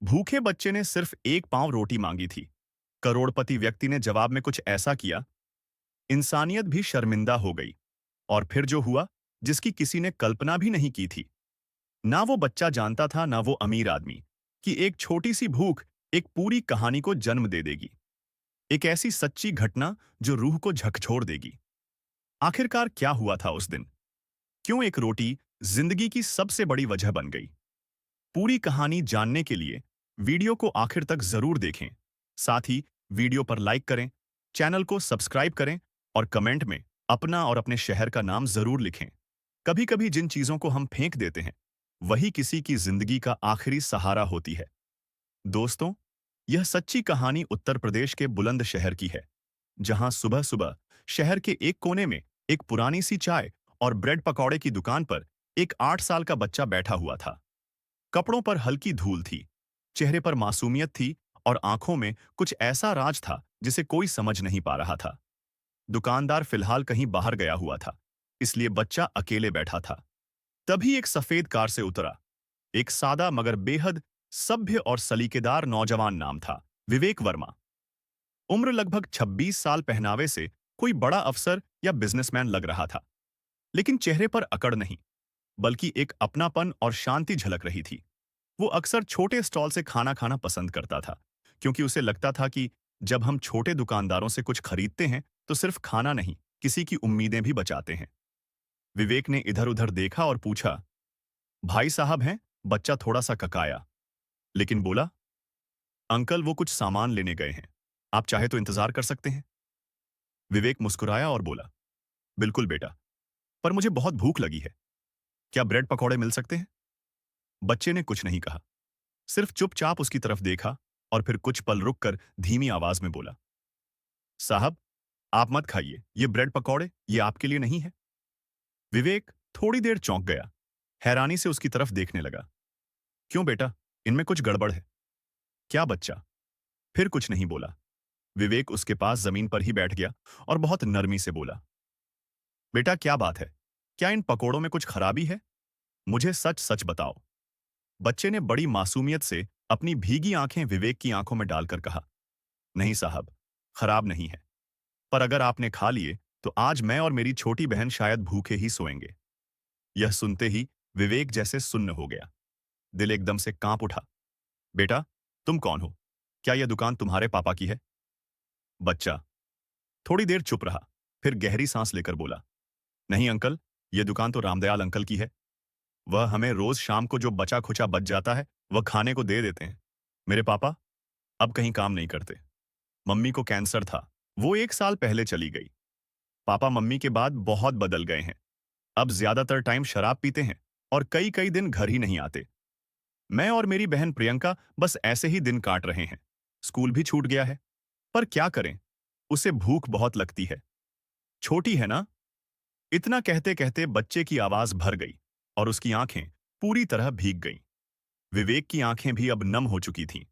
भूखे बच्चे ने सिर्फ एक पांव रोटी मांगी थी। करोड़पति व्यक्ति ने जवाब में कुछ ऐसा किया, इंसानियत भी शर्मिंदा हो गई। और फिर जो हुआ, जिसकी किसी ने कल्पना भी नहीं की थी। ना वो बच्चा जानता था, ना वो अमीर आदमी, कि एक छोटी सी भूख एक पूरी कहानी को जन्म दे देगी। एक ऐसी सच्ची घटना जो रूह को झकझोर देगी। आखिरकार क्या हुआ था उस दिन? क्यों एक रोटी जिंदगी की सबसे बड़ी वजह बन गई? पूरी कहानी जानने के लिए वीडियो को आखिर तक जरूर देखें। साथ ही वीडियो पर लाइक करें, चैनल को सब्सक्राइब करें और कमेंट में अपना और अपने शहर का नाम जरूर लिखें। कभी कभी जिन चीजों को हम फेंक देते हैं, वही किसी की जिंदगी का आखिरी सहारा होती है। दोस्तों, यह सच्ची कहानी उत्तर प्रदेश के बुलंद शहर की है, जहां सुबह सुबह शहर के एक कोने में एक पुरानी सी चाय और ब्रेड पकौड़े की दुकान पर एक 8 साल का बच्चा बैठा हुआ था। कपड़ों पर हल्की धूल थी, चेहरे पर मासूमियत थी और आंखों में कुछ ऐसा राज था जिसे कोई समझ नहीं पा रहा था। दुकानदार फिलहाल कहीं बाहर गया हुआ था, इसलिए बच्चा अकेले बैठा था। तभी एक सफेद कार से उतरा एक सादा मगर बेहद सभ्य और सलीकेदार नौजवान। नाम था विवेक वर्मा। उम्र लगभग 26 साल। पहनावे से कोई बड़ा अफसर या बिजनेसमैन लग रहा था, लेकिन चेहरे पर अकड़ नहीं, बल्कि एक अपनापन और शांति झलक रही थी। वो अक्सर छोटे स्टॉल से खाना खाना पसंद करता था, क्योंकि उसे लगता था कि जब हम छोटे दुकानदारों से कुछ खरीदते हैं तो सिर्फ खाना नहीं, किसी की उम्मीदें भी बचाते हैं। विवेक ने इधर उधर देखा और पूछा, भाई साहब हैं? बच्चा थोड़ा सा ककाया, लेकिन बोला, अंकल वो कुछ सामान लेने गए हैं, आप चाहे तो इंतजार कर सकते हैं। विवेक मुस्कुराया और बोला, बिल्कुल बेटा, पर मुझे बहुत भूख लगी है, क्या ब्रेड पकौड़े मिल सकते हैं? बच्चे ने कुछ नहीं कहा, सिर्फ चुपचाप उसकी तरफ देखा और फिर कुछ पल रुककर धीमी आवाज में बोला, साहब, आप मत खाइए, ये ब्रेड पकौड़े ये आपके लिए नहीं है। विवेक थोड़ी देर चौंक गया, हैरानी से उसकी तरफ देखने लगा। क्यों बेटा, इनमें कुछ गड़बड़ है क्या? बच्चा फिर कुछ नहीं बोला। विवेक उसके पास जमीन पर ही बैठ गया और बहुत नरमी से बोला, बेटा क्या बात है, क्या इन पकोड़ों में कुछ खराबी है? मुझे सच सच बताओ। बच्चे ने बड़ी मासूमियत से अपनी भीगी आंखें विवेक की आंखों में डालकर कहा, नहीं साहब, खराब नहीं है, पर अगर आपने खा लिए तो आज मैं और मेरी छोटी बहन शायद भूखे ही सोएंगे। यह सुनते ही विवेक जैसे सुन्न हो गया, दिल एकदम से कांप उठा। बेटा, तुम कौन हो? क्या यह दुकान तुम्हारे पापा की है? बच्चा थोड़ी देर चुप रहा, फिर गहरी सांस लेकर बोला, नहीं अंकल, यह दुकान तो रामदयाल अंकल की है। वह हमें रोज शाम को जो बचा खुचा बच जाता है वह खाने को दे देते हैं। मेरे पापा अब कहीं काम नहीं करते। मम्मी को कैंसर था, वो 1 साल पहले चली गई। पापा मम्मी के बाद बहुत बदल गए हैं, अब ज्यादातर टाइम शराब पीते हैं और कई कई दिन घर ही नहीं आते। मैं और मेरी बहन प्रियंका बस ऐसे ही दिन काट रहे हैं। स्कूल भी छूट गया है, पर क्या करें, उसे भूख बहुत लगती है। छोटी है ना? इतना कहते कहते बच्चे की आवाज भर गई और उसकी आंखें पूरी तरह भीग गईं। विवेक की आंखें भी अब नम हो चुकी थीं।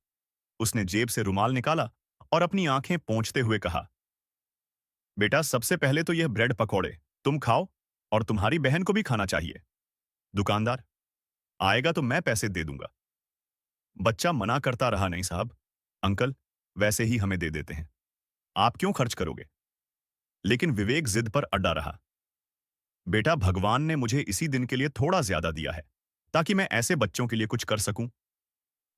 उसने जेब से रुमाल निकाला और अपनी आंखें पोंछते हुए कहा, बेटा सबसे पहले तो यह ब्रेड पकौड़े तुम खाओ और तुम्हारी बहन को भी खाना चाहिए। दुकानदार आएगा तो मैं पैसे दे दूंगा। बच्चा मना करता रहा, नहीं साहब, अंकल वैसे ही हमें दे देते हैं, आप क्यों खर्च करोगे? लेकिन विवेक जिद पर अड़ा रहा, बेटा भगवान ने मुझे इसी दिन के लिए थोड़ा ज्यादा दिया है, ताकि मैं ऐसे बच्चों के लिए कुछ कर सकूं।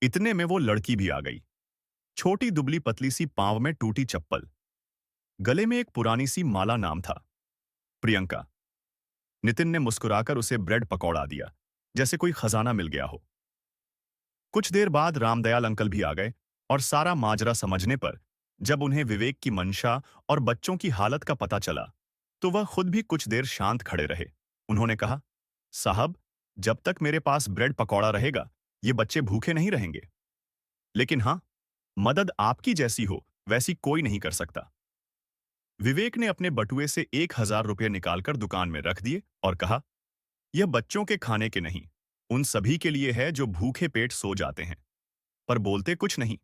इतने में वो लड़की भी आ गई, छोटी दुबली पतली सी, पांव में टूटी चप्पल, गले में एक पुरानी सी माला। नाम था प्रियंका। नितिन ने मुस्कुराकर उसे ब्रेड पकौड़ा दिया, जैसे कोई खजाना मिल गया हो। कुछ देर बाद रामदयाल अंकल भी आ गए और सारा माजरा समझने पर जब उन्हें विवेक की मंशा और बच्चों की हालत का पता चला, तो वह खुद भी कुछ देर शांत खड़े रहे। उन्होंने कहा, साहब, जब तक मेरे पास ब्रेड पकौड़ा रहेगा ये बच्चे भूखे नहीं रहेंगे। लेकिन हां, मदद आपकी जैसी हो वैसी कोई नहीं कर सकता। विवेक ने अपने बटुए से 1,000 रुपये निकालकर दुकान में रख दिए और कहा, यह बच्चों के खाने के नहीं, उन सभी के लिए है जो भूखे पेट सो जाते हैं, पर बोलते कुछ नहीं।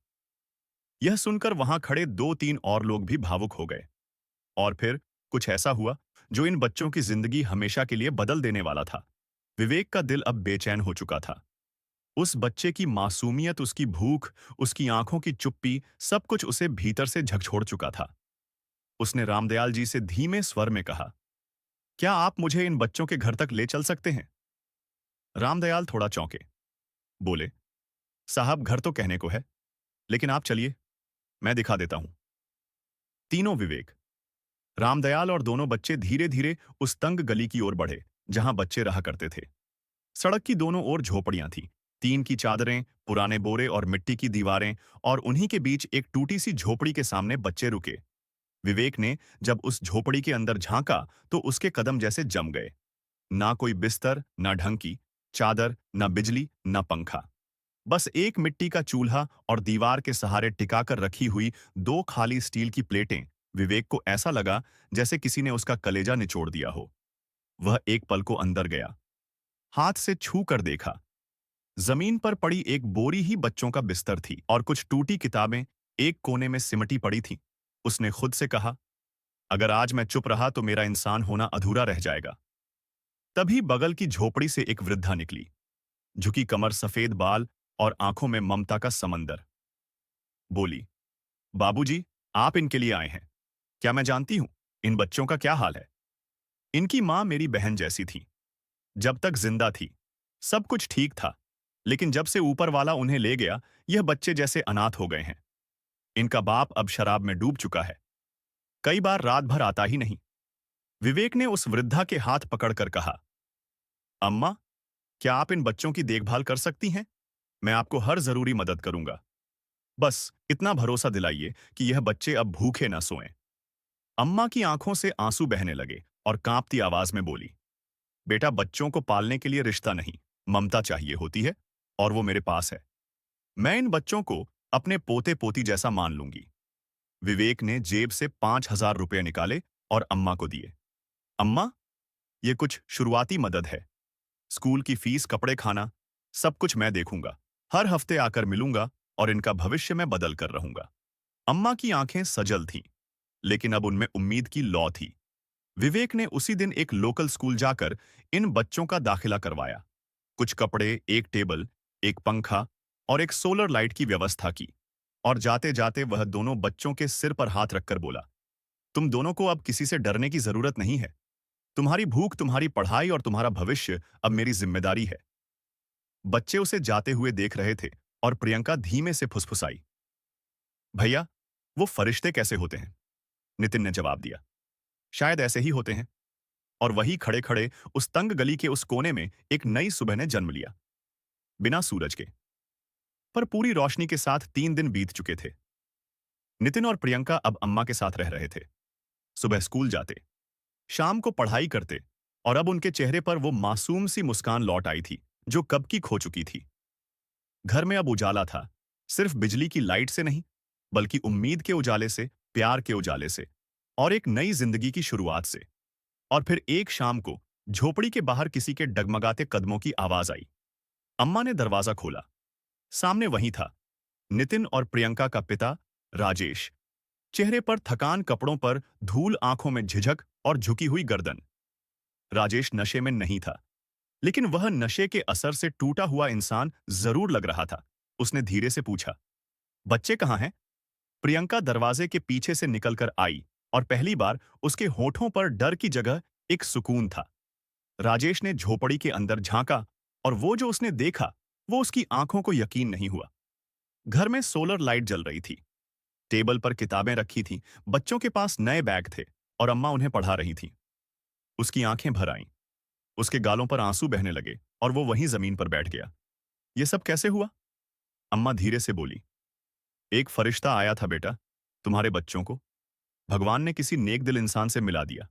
यह सुनकर वहां खड़े 2-3 और लोग भी भावुक हो गए। और फिर कुछ ऐसा हुआ जो इन बच्चों की जिंदगी हमेशा के लिए बदल देने वाला था। विवेक का दिल अब बेचैन हो चुका था। उस बच्चे की मासूमियत, उसकी भूख, उसकी आंखों की चुप्पी, सब कुछ उसे भीतर से झकझोर चुका था। उसने रामदयाल जी से धीमे स्वर में कहा, क्या आप मुझे इन बच्चों के घर तक ले चल सकते हैं? रामदयाल थोड़ा चौंके। बोले, साहब घर तो कहने को है, लेकिन आप चलिए, मैं दिखा देता हूं। तीनों विवेक, रामदयाल और दोनों बच्चे धीरे धीरे उस तंग गली की ओर बढ़े, जहां बच्चे रहा करते थे। सड़क की दोनों ओर झोपड़ियां थीं, टीन की चादरें, पुराने बोरे और मिट्टी की दीवारें, और उन्हीं के बीच एक टूटी सी झोपड़ी के सामने बच्चे रुके। विवेक ने जब उस झोपड़ी के अंदर झांका तो उसके कदम जैसे जम गए। ना कोई बिस्तर, ना ढंग की चादर, ना बिजली, ना पंखा। बस एक मिट्टी का चूल्हा और दीवार के सहारे टिकाकर रखी हुई दो खाली स्टील की प्लेटें। विवेक को ऐसा लगा जैसे किसी ने उसका कलेजा निचोड़ दिया हो। वह एक पल को अंदर गया, हाथ से छू कर देखा। जमीन पर पड़ी एक बोरी ही बच्चों का बिस्तर थी और कुछ टूटी किताबें एक कोने में सिमटी पड़ी थीं। उसने खुद से कहा, अगर आज मैं चुप रहा तो मेरा इंसान होना अधूरा रह जाएगा। तभी बगल की झोपड़ी से एक वृद्धा निकली, झुकी कमर, सफेद बाल और आंखों में ममता का समंदर। बोली, बाबूजी, आप इनके लिए आए हैं। क्या मैं जानती हूं इन बच्चों का क्या हाल है? इनकी मां मेरी बहन जैसी थी। जब तक जिंदा थी सब कुछ ठीक था, लेकिन जब से ऊपर वाला उन्हें ले गया, यह बच्चे जैसे अनाथ हो गए हैं। इनका बाप अब शराब में डूब चुका है, कई बार रात भर आता ही नहीं। विवेक ने उस वृद्धा के हाथ पकड़कर कहा, अम्मा, क्या आप इन बच्चों की देखभाल कर सकती हैं? मैं आपको हर जरूरी मदद करूंगा। बस इतना भरोसा दिलाइए कि यह बच्चे अब भूखे ना सोएं। अम्मा की आंखों से आंसू बहने लगे और कांपती आवाज में बोली, बेटा, बच्चों को पालने के लिए रिश्ता नहीं, ममता चाहिए होती है, और वो मेरे पास है। मैं इन बच्चों को अपने पोते पोती जैसा मान लूंगी। विवेक ने जेब से 5,000 रुपये निकाले और अम्मा को दिए। अम्मा, ये कुछ शुरुआती मदद है। स्कूल की फीस, कपड़े, खाना, सब कुछ मैं देखूंगा। हर हफ्ते आकर मिलूंगा और इनका भविष्य मैं बदल कर रहूंगा। अम्मा की आंखें सजल थीं, लेकिन अब उनमें उम्मीद की लौ थी। विवेक ने उसी दिन एक लोकल स्कूल जाकर इन बच्चों का दाखिला करवाया। कुछ कपड़े, एक टेबल, एक पंखा और एक सोलर लाइट की व्यवस्था की। और जाते जाते वह दोनों बच्चों के सिर पर हाथ रखकर बोला, तुम दोनों को अब किसी से डरने की जरूरत नहीं है। तुम्हारी भूख, तुम्हारी पढ़ाई और तुम्हारा भविष्य अब मेरी जिम्मेदारी है। बच्चे उसे जाते हुए देख रहे थे और प्रियंका धीमे से फुसफुसाई, भैया, वो फरिश्ते कैसे होते हैं? नितिन ने जवाब दिया, शायद ऐसे ही होते हैं। और वही खड़े खड़े उस तंग गली के उस कोने में एक नई सुबह ने जन्म लिया, बिना सूरज के, पर पूरी रोशनी के साथ 3 दिन बीत चुके थे। नितिन और प्रियंका अब अम्मा के साथ रह रहे थे। सुबह स्कूल जाते, शाम को पढ़ाई करते, और अब उनके चेहरे पर वो मासूम सी मुस्कान लौट आई थी जो कब की खो चुकी थी। घर में अब उजाला था, सिर्फ बिजली की लाइट से नहीं, बल्कि उम्मीद के उजाले से, प्यार के उजाले से, और एक नई जिंदगी की शुरुआत से। और फिर एक शाम को झोपड़ी के बाहर किसी के डगमगाते कदमों की आवाज आई। अम्मा ने दरवाजा खोला। सामने वही था, नितिन और प्रियंका का पिता राजेश। चेहरे पर थकान, कपड़ों पर धूल, आंखों में झिझक और झुकी हुई गर्दन। राजेश नशे में नहीं था, लेकिन वह नशे के असर से टूटा हुआ इंसान जरूर लग रहा था। उसने धीरे से पूछा, बच्चे कहाँ हैं? प्रियंका दरवाजे के पीछे से निकलकर आई और पहली बार उसके होठों पर डर की जगह एक सुकून था। राजेश ने झोपड़ी के अंदर झांका और वो जो उसने देखा, वो उसकी आंखों को यकीन नहीं हुआ। घर में सोलर लाइट जल रही थी, टेबल पर किताबें रखी थीं, बच्चों के पास नए बैग थे और अम्मा उन्हें पढ़ा रही थीं। उसकी आंखें भर आईं, उसके गालों पर आंसू बहने लगे और वो वहीं जमीन पर बैठ गया। ये सब कैसे हुआ? अम्मा धीरे से बोली, एक फरिश्ता आया था बेटा, तुम्हारे बच्चों को भगवान ने किसी नेक दिल इंसान से मिला दिया।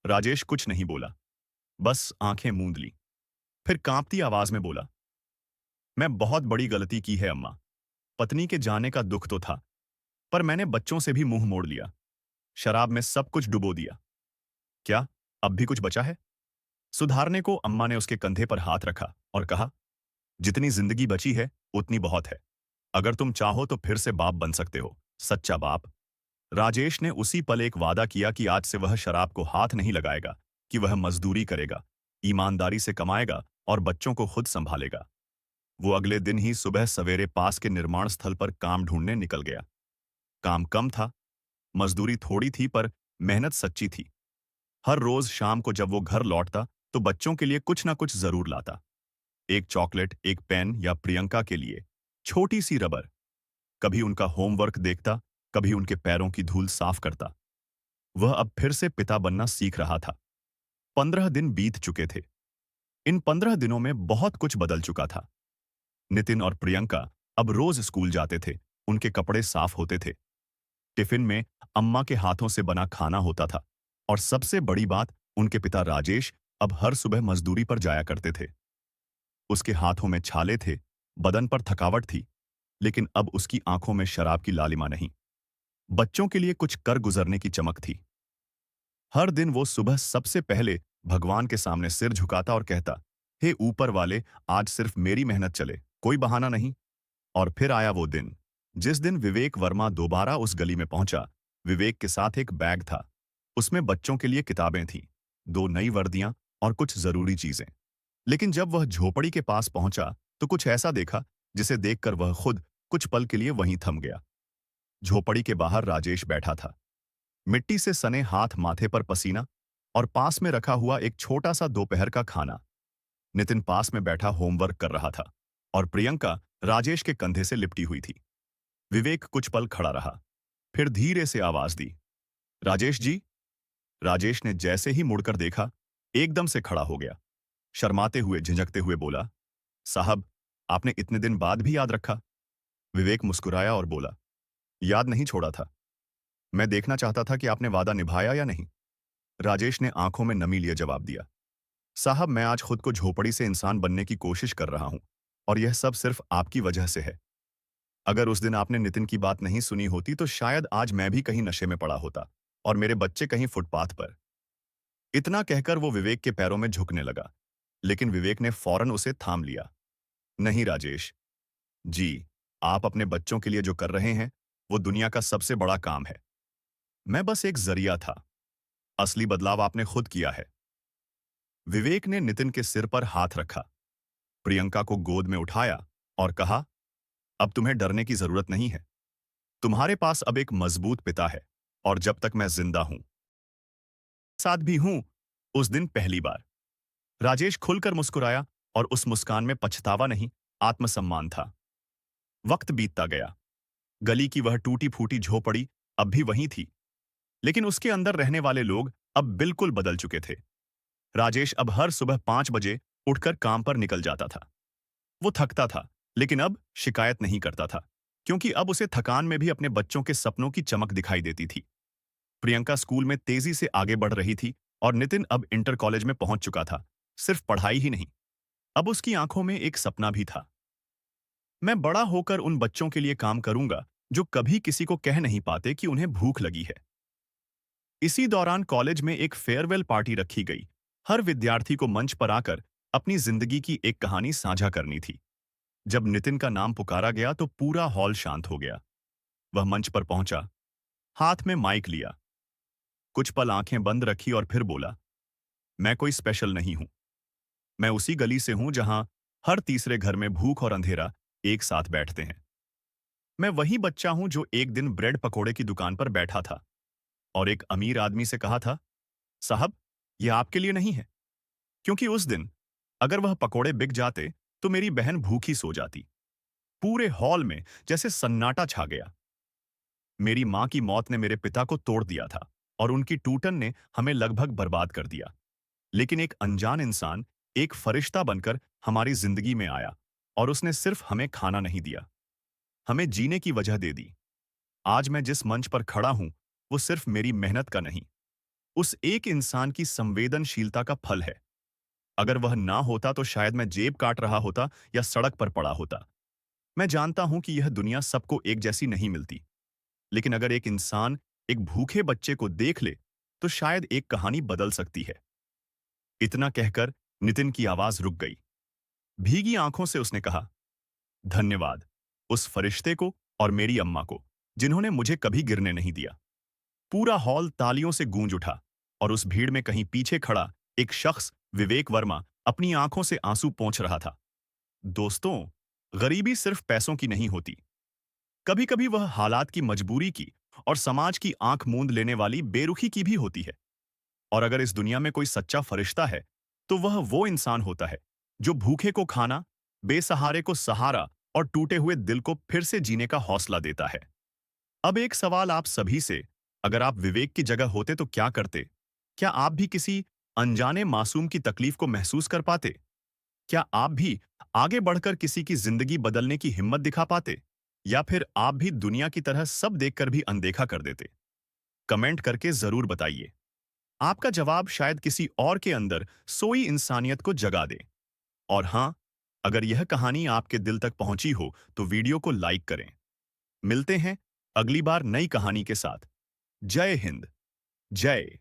राजेश कुछ नहीं बोला, बस आंखें मूंद ली। फिर कांपती आवाज में बोला, मैं बहुत बड़ी गलती की है अम्मा। पत्नी के जाने का दुख तो था, पर मैंने बच्चों से भी मुंह मोड़ लिया, शराब में सब कुछ डुबो दिया। क्या अब भी कुछ बचा है? सुधारने को अम्मा ने उसके कंधे पर हाथ रखा और कहा, जितनी जिंदगी बची है उतनी बहुत है। अगर तुम चाहो तो फिर से बाप बन सकते हो, सच्चा बाप। राजेश ने उसी पल एक वादा किया कि आज से वह शराब को हाथ नहीं लगाएगा, कि वह मजदूरी करेगा, ईमानदारी से कमाएगा और बच्चों को खुद संभालेगा। वो अगले दिन ही सुबह सवेरे पास के निर्माण स्थल पर काम ढूंढने निकल गया। काम कम था, मजदूरी थोड़ी थी, पर मेहनत सच्ची थी। हर रोज शाम को जब वो घर लौटता तो बच्चों के लिए कुछ ना कुछ जरूर लाता। एक चॉकलेट, एक पेन या प्रियंका के लिए छोटी सी रबर। कभी उनका होमवर्क देखता, कभी उनके पैरों की धूल साफ करता। वह अब फिर से पिता बनना सीख रहा था। 15 दिन बीत चुके थे। इन 15 दिनों में बहुत कुछ बदल चुका था। नितिन और प्रियंका अब रोज स्कूल जाते थे। उनके कपड़े साफ होते थे। टिफिन में अम्मा के हाथों से बना खाना होता था। और सबसे बड़ी बात, उनके पिता राजेश अब हर सुबह मजदूरी पर जाया करते थे। उसके हाथों में छाले थे, बदन पर थकावट थी, लेकिन अब उसकी आंखों में शराब की लालिमा नहीं, बच्चों के लिए कुछ कर गुजरने की चमक थी। हर दिन वो सुबह सबसे पहले भगवान के सामने सिर झुकाता और कहता, हे ऊपर वाले, आज सिर्फ मेरी मेहनत चले, कोई बहाना नहीं। और फिर आया वो दिन, जिस दिन विवेक वर्मा दोबारा उस गली में पहुंचा। विवेक के साथ एक बैग था। उसमें बच्चों के लिए किताबें थीं, 2 नई वर्दियां और कुछ जरूरी चीजें। लेकिन जब वह झोपड़ी के पास पहुंचा तो कुछ ऐसा देखा जिसे देखकर वह खुद कुछ पल के लिए वहीं थम गया। झोपड़ी के बाहर राजेश बैठा था, मिट्टी से सने हाथ, माथे पर पसीना, और पास में रखा हुआ एक छोटा सा दोपहर का खाना। नितिन पास में बैठा होमवर्क कर रहा था और प्रियंका राजेश के कंधे से लिपटी हुई थी। विवेक कुछ पल खड़ा रहा, फिर धीरे से आवाज दी, राजेश जी। राजेश ने जैसे ही मुड़कर देखा, एकदम से खड़ा हो गया। शर्माते हुए, झिझकते हुए बोला, साहब, आपने इतने दिन बाद भी याद रखा। विवेक मुस्कुराया और बोला, याद नहीं छोड़ा था, मैं देखना चाहता था कि आपने वादा निभाया या नहीं। राजेश ने आंखों में नमी लिए जवाब दिया, साहब, मैं आज खुद को झोपड़ी से इंसान बनने की कोशिश कर रहा हूं, और यह सब सिर्फ आपकी वजह से है। अगर उस दिन आपने नितिन की बात नहीं सुनी होती तो शायद आज मैं भी कहीं नशे में पड़ा होता और मेरे बच्चे कहीं फुटपाथ पर। इतना कहकर वो विवेक के पैरों में झुकने लगा, लेकिन विवेक ने फौरन उसे थाम लिया। नहीं राजेश जी, आप अपने बच्चों के लिए जो कर रहे हैं वो दुनिया का सबसे बड़ा काम है। मैं बस एक जरिया था, असली बदलाव आपने खुद किया है। विवेक ने नितिन के सिर पर हाथ रखा, प्रियंका को गोद में उठाया और कहा, अब तुम्हें डरने की जरूरत नहीं है। तुम्हारे पास अब एक मजबूत पिता है, और जब तक मैं जिंदा हूं, साथ भी हूं। उस दिन पहली बार राजेश खुलकर मुस्कुराया, और उस मुस्कान में पछतावा नहीं, आत्मसम्मान था। वक्त बीतता गया। गली की वह टूटी फूटी झोपड़ी अब भी वहीं थी, लेकिन उसके अंदर रहने वाले लोग अब बिल्कुल बदल चुके थे। राजेश अब हर सुबह 5 बजे उठकर काम पर निकल जाता था। वो थकता था, लेकिन अब शिकायत नहीं करता था, क्योंकि अब उसे थकान में भी अपने बच्चों के सपनों की चमक दिखाई देती थी। प्रियंका स्कूल में तेजी से आगे बढ़ रही थी, और नितिन अब इंटर कॉलेज में पहुंच चुका था। सिर्फ पढ़ाई ही नहीं, अब उसकी आंखों में एक सपना भी था। मैं बड़ा होकर उन बच्चों के लिए काम करूंगा जो कभी किसी को कह नहीं पाते कि उन्हें भूख लगी है। इसी दौरान कॉलेज में एक फेयरवेल पार्टी रखी गई। हर विद्यार्थी को मंच पर आकर अपनी जिंदगी की एक कहानी साझा करनी थी। जब नितिन का नाम पुकारा गया तो पूरा हॉल शांत हो गया। वह मंच पर पहुंचा, हाथ में माइक लिया, कुछ पल आंखें बंद रखी और फिर बोला, मैं कोई स्पेशल नहीं हूं। मैं उसी गली से हूं जहां हर तीसरे घर में भूख और अंधेरा एक साथ बैठते हैं। मैं वही बच्चा हूं जो एक दिन ब्रेड पकोड़े की दुकान पर बैठा था और एक अमीर आदमी से कहा था, साहब, यह आपके लिए नहीं है। क्योंकि उस दिन अगर वह पकोड़े बिक जाते तो मेरी बहन भूखी सो जाती। पूरे हॉल में जैसे सन्नाटा छा गया। मेरी मां की मौत ने मेरे पिता को तोड़ दिया था, और उनकी टूटन ने हमें लगभग बर्बाद कर दिया। लेकिन एक अनजान इंसान, एक फरिश्ता बनकर हमारी जिंदगी में आया, और उसने सिर्फ हमें खाना नहीं दिया, हमें जीने की वजह दे दी। आज मैं जिस मंच पर खड़ा हूं वो सिर्फ मेरी मेहनत का नहीं, उस एक इंसान की संवेदनशीलता का फल है। अगर वह ना होता तो शायद मैं जेब काट रहा होता या सड़क पर पड़ा होता। मैं जानता हूं कि यह दुनिया सबको एक जैसी नहीं मिलती, लेकिन अगर एक इंसान एक भूखे बच्चे को देख ले तो शायद एक कहानी बदल सकती है। इतना कहकर नितिन की आवाज रुक गई। भीगी आंखों से उसने कहा, धन्यवाद उस फरिश्ते को और मेरी अम्मा को, जिन्होंने मुझे कभी गिरने नहीं दिया। पूरा हॉल तालियों से गूंज उठा, और उस भीड़ में कहीं पीछे खड़ा एक शख्स, विवेक वर्मा, अपनी आंखों से आंसू पोंछ रहा था। दोस्तों, गरीबी सिर्फ पैसों की नहीं होती। कभी कभी वह हालात की मजबूरी की और समाज की आंख मूंद लेने वाली बेरुखी की भी होती है। और अगर इस दुनिया में कोई सच्चा फरिश्ता है, तो वह वो इंसान होता है जो भूखे को खाना, बेसहारे को सहारा और टूटे हुए दिल को फिर से जीने का हौसला देता है। अब एक सवाल आप सभी से, अगर आप विवेक की जगह होते तो क्या करते? क्या आप भी किसी अनजाने मासूम की तकलीफ को महसूस कर पाते? क्या आप भी आगे बढ़कर किसी की जिंदगी बदलने की हिम्मत दिखा पाते? या फिर आप भी दुनिया की तरह सब देखकर भी अनदेखा कर देते? कमेंट करके जरूर बताइए। आपका जवाब शायद किसी और के अंदर सोई इंसानियत को जगा दे। और हाँ, अगर यह कहानी आपके दिल तक पहुंची हो तो वीडियो को लाइक करें। मिलते हैं अगली बार नई कहानी के साथ। जय हिंद। जय